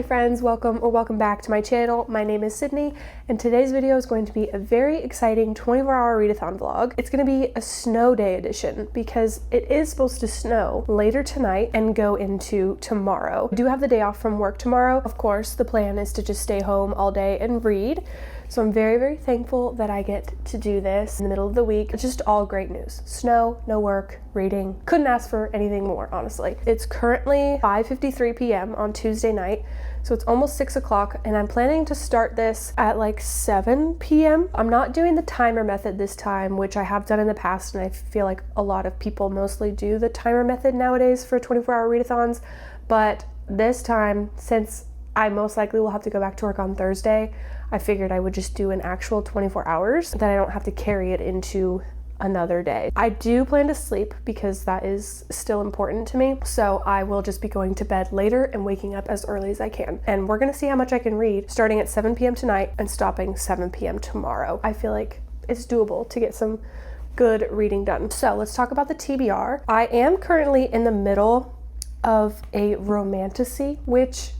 my friends, welcome back to my channel. My name is Sydney, and today's video is going to be a very exciting 24-hour readathon vlog. It's going to be a snow day edition because it is supposed to snow later tonight and go into tomorrow. I do have the day off from work tomorrow. Of course, the plan is to just stay home all day and read. So I'm very, very thankful that I get to do this in the middle of the week. It's just all great news. Snow, no work, reading. Couldn't ask for anything more, honestly. It's currently 5:53 p.m. on Tuesday night, so it's almost 6 o'clock, and I'm planning to start this at like 7 p.m. I'm not doing the timer method this time, which I have done in the past, and I feel like a lot of people mostly do the timer method nowadays for 24-hour readathons, but this time, since I most likely will have to go back to work on Thursday, I figured I would just do an actual 24 hours, that I don't have to carry it into another day. I do plan to sleep because that is still important to me, so I will just be going to bed later and waking up as early as I can. And we're gonna see how much I can read starting at 7 p.m. tonight and stopping 7 p.m. tomorrow. I feel like it's doable to get some good reading done. So let's talk about the TBR. I am currently in the middle of a romantasy, which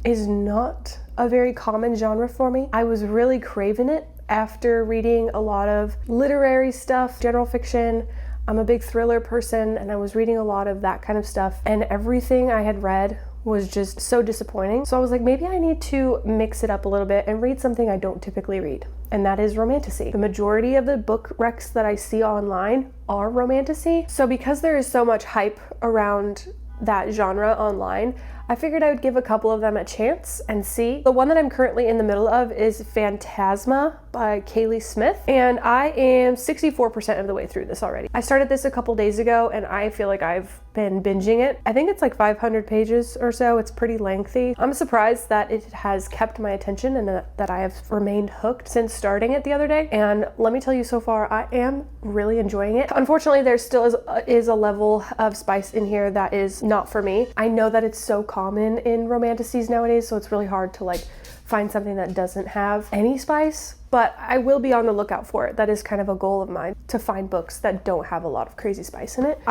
is not a very common genre for me. I was really craving it after reading a lot of literary stuff, general fiction. I'm a big thriller person, and I was reading a lot of that kind of stuff, and everything I had read was just so disappointing. So I was like, maybe I need to mix it up a little bit and read something I don't typically read, and that is romantasy. The majority of the book recs that I see online are romantasy. So because there is so much hype around that genre online, I figured I would give a couple of them a chance and see. The one that I'm currently in the middle of is Fantasma by Kaylee Smith, and I am 64% of the way through this already. I started this a couple days ago, and I feel like I've been binging it. I think it's like 500 pages or so. It's pretty lengthy. I'm surprised that it has kept my attention and that I have remained hooked since starting it the other day. And let me tell you, so far, I am really enjoying it. Unfortunately, there still is a level of spice in here that is not for me. I know that it's so common in romantasies nowadays, so it's really hard to like find something that doesn't have any spice, but I will be on the lookout for it. That is kind of a goal of mine, to find books that don't have a lot of crazy spice in it.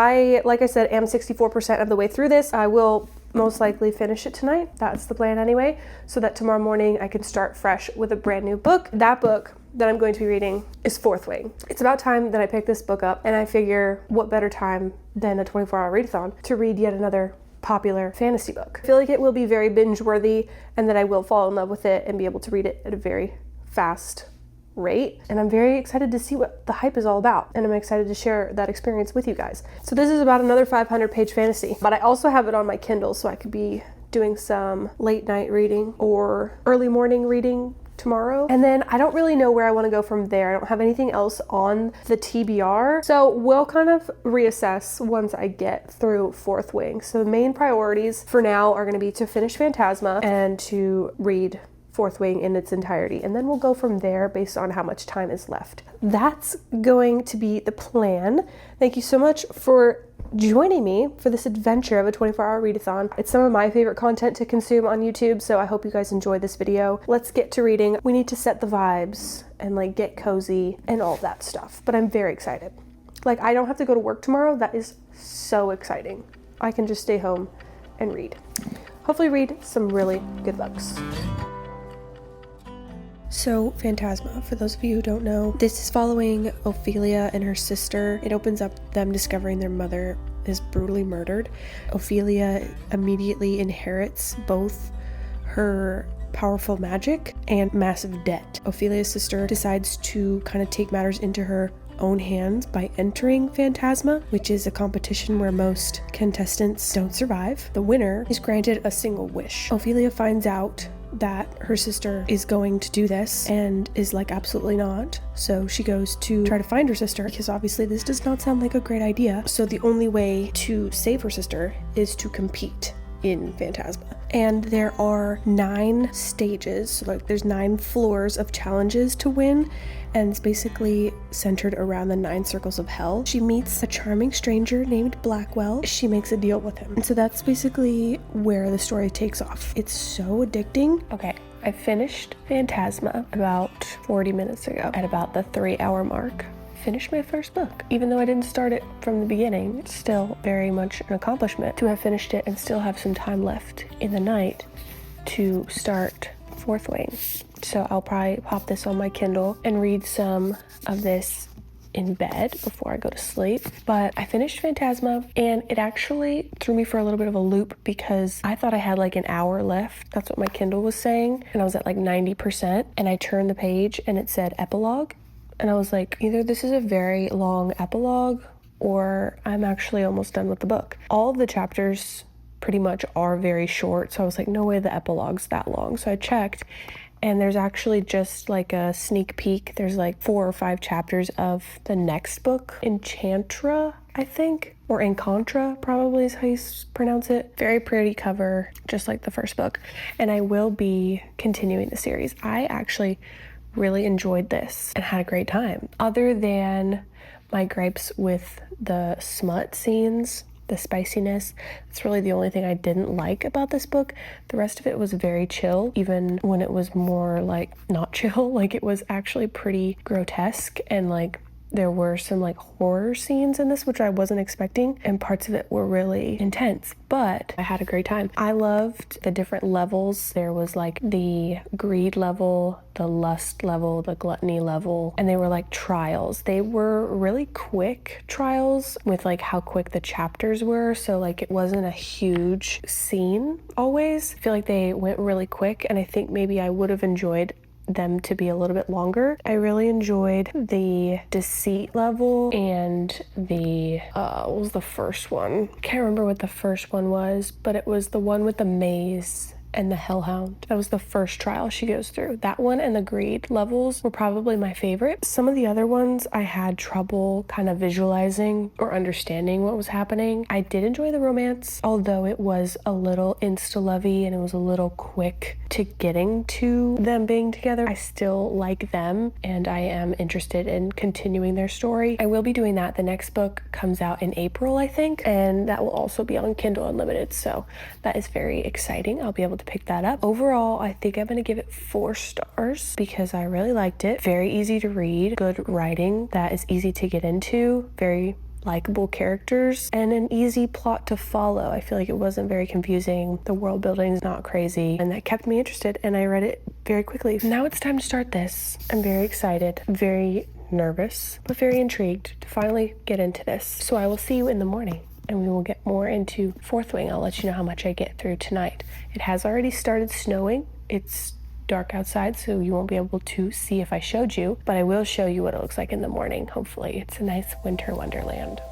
Like I said, am 64% of the way through this. I will most likely finish it tonight. That's the plan anyway, so that tomorrow morning I can start fresh with a brand new book. That book that I'm going to be reading is Fourth Wing. It's about time that I picked this book up, and I figure what better time than a 24-hour readathon to read yet another popular fantasy book. I feel like it will be very binge worthy, and that I will fall in love with it and be able to read it at a very fast rate. And I'm very excited to see what the hype is all about, and I'm excited to share that experience with you guys. So this is about another 500-page fantasy, but I also have it on my Kindle, so I could be doing some late night reading or early morning reading tomorrow. And then I don't really know where I want to go from there. I don't have anything else on the TBR, so we'll kind of reassess once I get through Fourth Wing. So the main priorities for now are going to be to finish Fantasma and to read Fourth Wing in its entirety, and then we'll go from there based on how much time is left. That's going to be the plan. Thank you so much for joining me for this adventure of a 24-hour readathon. It's some of my favorite content to consume on YouTube, so I hope you guys enjoyed this video. Let's get to reading. We need to set the vibes and like get cozy and all that stuff, but I'm very excited. Like, I don't have to go to work tomorrow. That is so exciting. I can just stay home and read. Hopefully read some really good books. So Fantasma, for those of you who don't know, this is following Ophelia and her sister. It opens up them discovering their mother is brutally murdered. Ophelia immediately inherits both her powerful magic and massive debt. Ophelia's sister decides to kind of take matters into her own hands by entering Fantasma, which is a competition where most contestants don't survive. The winner is granted a single wish. Ophelia finds out that her sister is going to do this and is like, absolutely not. So she goes to try to find her sister, because obviously this does not sound like a great idea. So the only way to save her sister is to compete in Fantasma. And there are 9 stages, so like there's 9 floors of challenges to win, and it's basically centered around the 9 circles of hell. She meets a charming stranger named Blackwell. She makes a deal with him, and so that's basically where the story takes off. It's so addicting. Okay, I finished Fantasma about 40 minutes ago at about the 3-hour mark. Finished my first book. Even though I didn't start it from the beginning, it's still very much an accomplishment to have finished it and still have some time left in the night to start Fourth Wing. So I'll probably pop this on my Kindle and read some of this in bed before I go to sleep. But I finished Fantasma and it actually threw me for a little bit of a loop because I thought I had like an hour left. That's what my Kindle was saying. And I was at like 90%, and I turned the page and it said epilogue. And I was like, either this is a very long epilogue or I'm actually almost done with the book. All of the chapters pretty much are very short. So I was like, no way the epilogue's that long. So I checked, and there's actually just like a sneak peek. There's like 4 or 5 chapters of the next book, Enchantra, I think, or Encontra probably is how you pronounce it. Very pretty cover, just like the first book. And I will be continuing the series. I actually really enjoyed this and had a great time. Other than my gripes with the smut scenes, the spiciness, that's really the only thing I didn't like about this book. The rest of it was very chill, even when it was more like not chill. Like it was actually pretty grotesque, and like there were some like horror scenes in this, which I wasn't expecting, and parts of it were really intense, but I had a great time. I loved the different levels. There was like the greed level, the lust level, the gluttony level, and they were like trials. They were really quick trials with like how quick the chapters were. So like it wasn't a huge scene always. I feel like they went really quick, and I think maybe I would have enjoyed them to be a little bit longer. I really enjoyed the deceit level and the what was the first one? Can't remember what the first one was, but it was the one with the maze and the hellhound. That was the first trial she goes through. That one and the greed levels were probably my favorite. Some of the other ones I had trouble kind of visualizing or understanding what was happening. I did enjoy the romance, although it was a little insta-lovey and it was a little quick to getting to them being together. I still like them and I am interested in continuing their story. I will be doing that. The next book comes out in April, I think, and that will also be on Kindle Unlimited, so that is very exciting. I'll be able to pick that up. Overall, I think I'm gonna give it 4 stars because I really liked it. Very easy to read, good writing that is easy to get into, very likable characters, and an easy plot to follow. I feel like it wasn't very confusing. The world building is not crazy, and that kept me interested, and I read it very quickly. Now it's time to start this. I'm very excited, very nervous, but very intrigued to finally get into this. So I will see you in the morning, and we will get more into Fourth Wing. I'll let you know how much I get through tonight. It has already started snowing. It's dark outside, so you won't be able to see if I showed you, but I will show you what it looks like in the morning. Hopefully it's a nice winter wonderland.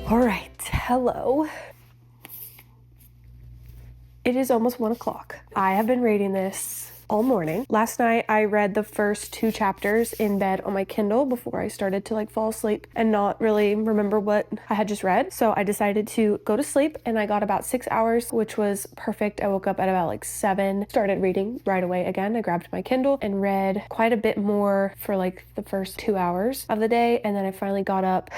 All right, hello. It is almost 1 o'clock. I have been reading this all morning. Last night I read the first 2 chapters in bed on my Kindle before I started to like fall asleep and not really remember what I had just read. So I decided to go to sleep, and I got about 6 hours, which was perfect. I woke up at about like 7, started reading right away again. I grabbed my Kindle and read quite a bit more for like the first 2 hours of the day, and then I finally got up,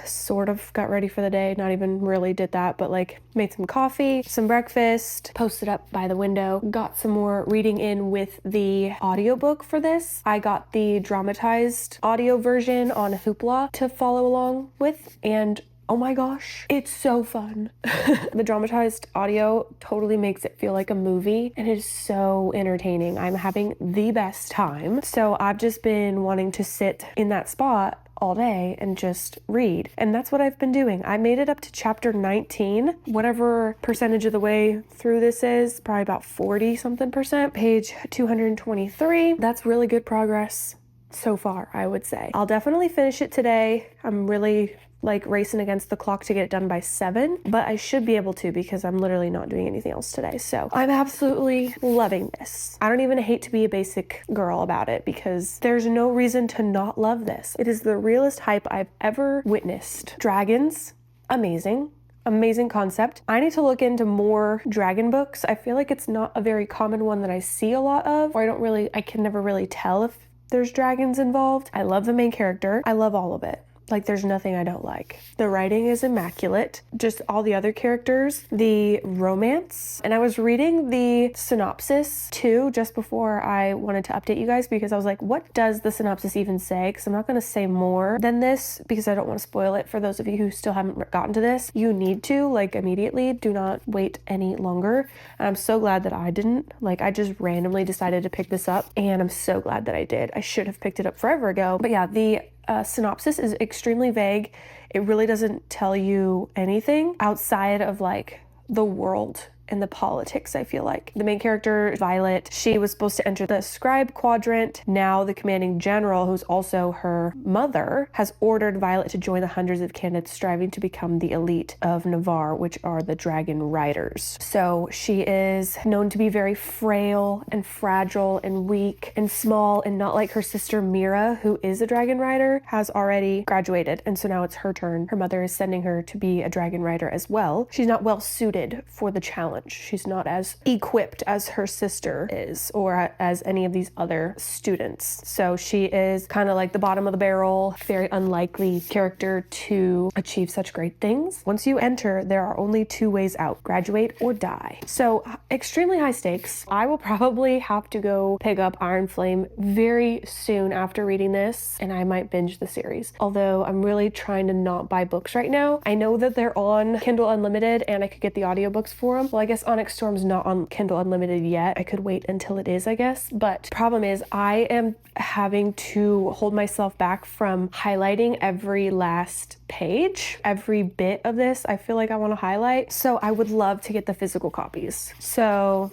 sort of got ready for the day, not even really did that, but like made some coffee, some breakfast, posted up by the window, got some more reading in with the audiobook for this. I got the dramatized audio version on Hoopla to follow along with, and oh my gosh, it's so fun. The dramatized audio totally makes it feel like a movie, and it is so entertaining. I'm having the best time. So I've just been wanting to sit in that spot all day and just read, and that's what I've been doing. I made it up to chapter 19, whatever percentage of the way through this is, probably about 40 something percent, page 223. That's really good progress so far, I would say. I'll definitely finish it today. I'm really like racing against the clock to get it done by 7, but I should be able to because I'm literally not doing anything else today. So I'm absolutely loving this. I don't even hate to be a basic girl about it because there's no reason to not love this. It is the realest hype I've ever witnessed. Dragons, amazing. Amazing concept. I need to look into more dragon books. I feel like it's not a very common one that I see a lot of, or I can never really tell if there's dragons involved. I love the main character. I love all of it. Like, there's nothing I don't like. The writing is immaculate. Just all the other characters, the romance. And I was reading the synopsis too, just before I wanted to update you guys, because I was like, what does the synopsis even say? Because I'm not going to say more than this because I don't want to spoil it for those of you who still haven't gotten to this. You need to, like, immediately. Do not wait any longer. And I'm so glad that I didn't. Like, I just randomly decided to pick this up, and I'm so glad that I did. I should have picked it up forever ago. But yeah, the synopsis is extremely vague. It really doesn't tell you anything outside of like the world and the politics. I feel like the main character, Violet, she was supposed to enter the scribe quadrant. Now the commanding general, who's also her mother, has ordered Violet to join the hundreds of candidates striving to become the elite of Navarre, which are the dragon riders. So she is known to be very frail and fragile and weak and small, and not like her sister Mira, who is a dragon rider, has already graduated, and so now it's her turn. Her mother is sending her to be a dragon rider as well. She's not well suited for the challenge. She's not as equipped as her sister is, or as any of these other students. So she is kind of like the bottom of the barrel, very unlikely character to achieve such great things. Once you enter, there are only 2 ways out: graduate or die. So extremely high stakes. I will probably have to go pick up Iron Flame very soon after reading this, and I might binge the series. Although I'm really trying to not buy books right now. I know that they're on Kindle Unlimited and I could get the audiobooks for them. Well, I guess Onyx Storm's not on Kindle Unlimited yet. I could wait until it is, I guess. But problem is, I am having to hold myself back from highlighting every last page, every bit of this. I feel like I want to highlight. So I would love to get the physical copies. So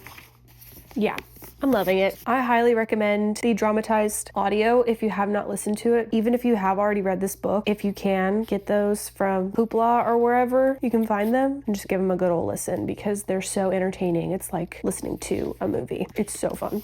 yeah, I'm loving it. I highly recommend the dramatized audio if you have not listened to it. Even if you have already read this book, if you can get those from Hoopla or wherever you can find them, and just give them a good old listen because they're so entertaining. It's like listening to a movie. It's so fun.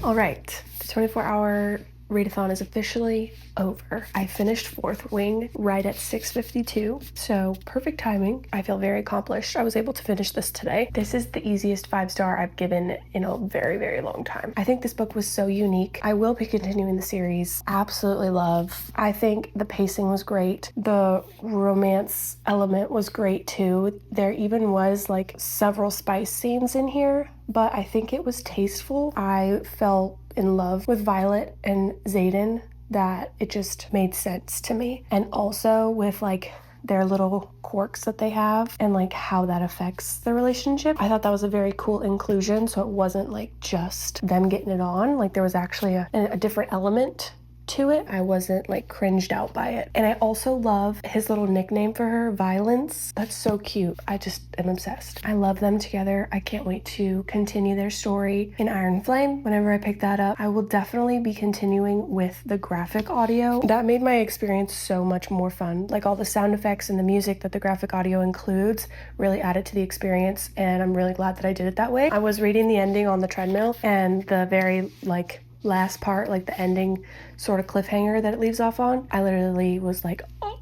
All right, the 24-hour readathon is officially over. I finished Fourth Wing right at 6:52, so perfect timing. I feel very accomplished. I was able to finish this today. This is the easiest 5-star I've given in a very, very long time. I think this book was so unique. I will be continuing the series. Absolutely love. I think the pacing was great. The romance element was great too. There even was like several spice scenes in here, but I think it was tasteful. I felt in love with Violet and Xaden, that it just made sense to me. And also with like their little quirks that they have and like how that affects the relationship. I thought that was a very cool inclusion, so it wasn't like just them getting it on. Like there was actually a different element to it. I wasn't like cringed out by it. And I also love his little nickname for her, Violence. That's so cute. I just am obsessed. I love them together. I can't wait to continue their story in Iron Flame. Whenever I pick that up, I will definitely be continuing with the graphic audio. That made my experience so much more fun. Like all the sound effects and the music that the graphic audio includes really added to the experience, and I'm really glad that I did it that way. I was reading the ending on the treadmill, and the very like last part, like the ending sort of cliffhanger that it leaves off on, I literally was like, oh.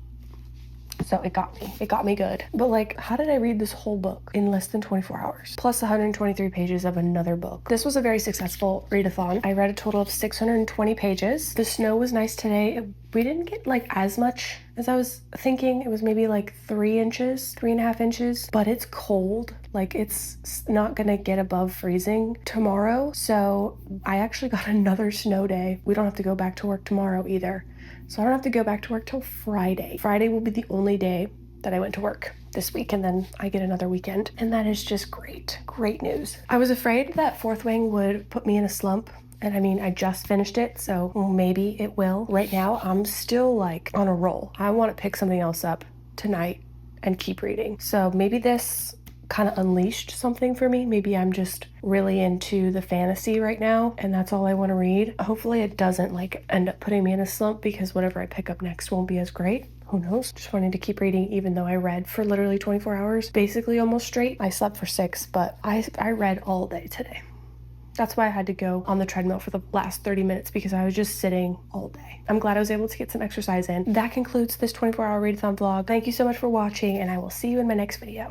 So it got me good. But like, how did I read this whole book in less than 24 hours? Plus 123 pages of another book. This was a very successful readathon. I read a total of 620 pages. The snow was nice today. We didn't get like as much as I was thinking. It was maybe like 3.5 inches, but it's cold. Like it's not gonna get above freezing tomorrow. So I actually got another snow day. We don't have to go back to work tomorrow either. So I don't have to go back to work till Friday. Friday will be the only day that I went to work this week, and then I get another weekend. And that is just great news. I was afraid that Fourth Wing would put me in a slump. And I mean, I just finished it, so maybe it will. Right now, I'm still like on a roll. I want to pick something else up tonight and keep reading. So maybe this kind of unleashed something for me. Maybe I'm just really into the fantasy right now and that's all I want to read. Hopefully it doesn't like end up putting me in a slump because whatever I pick up next won't be as great. Who knows? Just wanting to keep reading even though I read for literally 24 hours, basically almost straight. I slept for 6, but I read all day today. That's why I had to go on the treadmill for the last 30 minutes because I was just sitting all day. I'm glad I was able to get some exercise in. That concludes this 24-hour readathon vlog. Thank you so much for watching and I will see you in my next video.